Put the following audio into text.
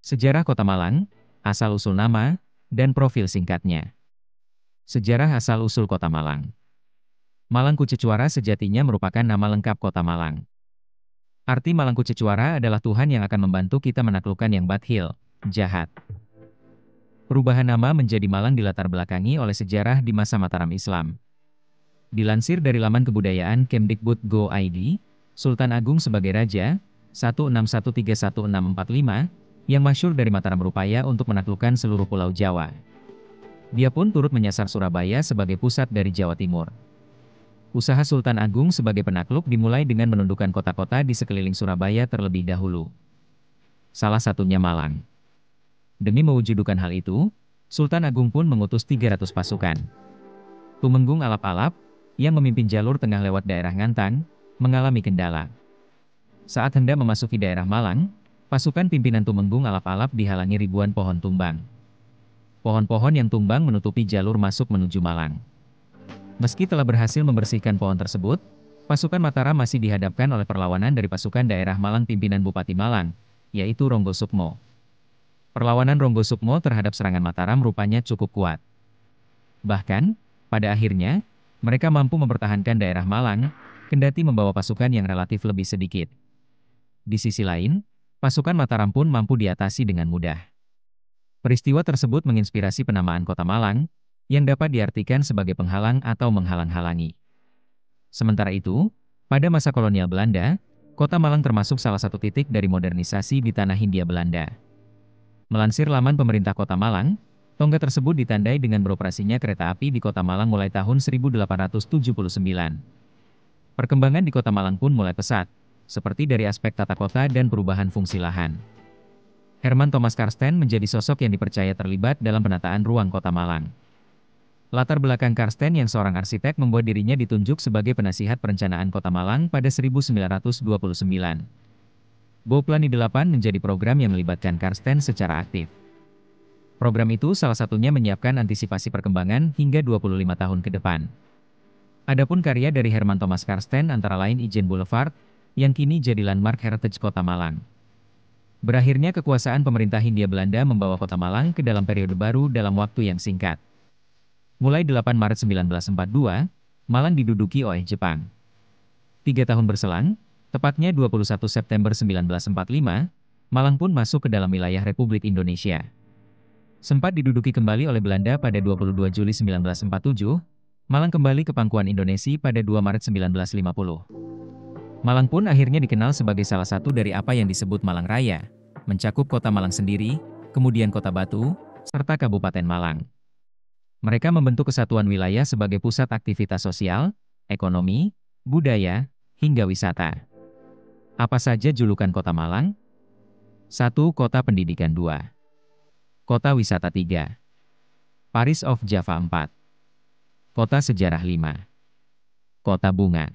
Sejarah Kota Malang, asal-usul nama, dan profil singkatnya. Sejarah asal-usul Kota Malang. Malangkucecuara sejatinya merupakan nama lengkap Kota Malang. Arti Malangkucecuara adalah Tuhan yang akan membantu kita menaklukkan yang bakhil, jahat. Perubahan nama menjadi Malang dilatar belakangi oleh sejarah di masa Mataram Islam. Dilansir dari laman kebudayaan Kemdikbud.go.id, Sultan Agung sebagai Raja, 16131645, yang masyhur dari Mataram berupaya untuk menaklukkan seluruh Pulau Jawa. Dia pun turut menyasar Surabaya sebagai pusat dari Jawa Timur. Usaha Sultan Agung sebagai penakluk dimulai dengan menundukkan kota-kota di sekeliling Surabaya terlebih dahulu. Salah satunya Malang. Demi mewujudkan hal itu, Sultan Agung pun mengutus 300 pasukan. Tumenggung Alap-Alap, yang memimpin jalur tengah lewat daerah Ngantang, mengalami kendala. Saat hendak memasuki daerah Malang, pasukan pimpinan Tumenggung Alap-Alap dihalangi ribuan pohon tumbang. Pohon-pohon yang tumbang menutupi jalur masuk menuju Malang. Meski telah berhasil membersihkan pohon tersebut, pasukan Mataram masih dihadapkan oleh perlawanan dari pasukan daerah Malang pimpinan Bupati Malang, yaitu Ronggosukmo. Perlawanan Ronggosukmo terhadap serangan Mataram rupanya cukup kuat. Bahkan, pada akhirnya, mereka mampu mempertahankan daerah Malang, kendati membawa pasukan yang relatif lebih sedikit. Di sisi lain, pasukan Mataram pun mampu diatasi dengan mudah. Peristiwa tersebut menginspirasi penamaan Kota Malang, yang dapat diartikan sebagai penghalang atau menghalang-halangi. Sementara itu, pada masa kolonial Belanda, Kota Malang termasuk salah satu titik dari modernisasi di tanah Hindia Belanda. Melansir laman pemerintah Kota Malang, tonggak tersebut ditandai dengan beroperasinya kereta api di Kota Malang mulai tahun 1879. Perkembangan di Kota Malang pun mulai pesat, seperti dari aspek tata kota dan perubahan fungsi lahan. Herman Thomas Karsten menjadi sosok yang dipercaya terlibat dalam penataan ruang Kota Malang. Latar belakang Karsten yang seorang arsitek membuat dirinya ditunjuk sebagai penasihat perencanaan Kota Malang pada 1929. Bopplani 8 menjadi program yang melibatkan Karsten secara aktif. Program itu salah satunya menyiapkan antisipasi perkembangan hingga 25 tahun ke depan. Adapun karya dari Herman Thomas Karsten antara lain Ijen Boulevard, yang kini jadi landmark heritage Kota Malang. Berakhirnya kekuasaan pemerintah Hindia Belanda membawa Kota Malang ke dalam periode baru dalam waktu yang singkat. Mulai 8 Maret 1942, Malang diduduki oleh Jepang. 3 tahun berselang, tepatnya 21 September 1945, Malang pun masuk ke dalam wilayah Republik Indonesia. Sempat diduduki kembali oleh Belanda pada 22 Juli 1947, Malang kembali ke pangkuan Indonesia pada 2 Maret 1950. Malang pun akhirnya dikenal sebagai salah satu dari apa yang disebut Malang Raya, mencakup Kota Malang sendiri, kemudian Kota Batu, serta Kabupaten Malang. Mereka membentuk kesatuan wilayah sebagai pusat aktivitas sosial, ekonomi, budaya, hingga wisata. Apa saja julukan Kota Malang? 1. Kota Pendidikan 2. Kota Wisata 3. Paris of Java 4. Kota Sejarah 5. Kota Bunga.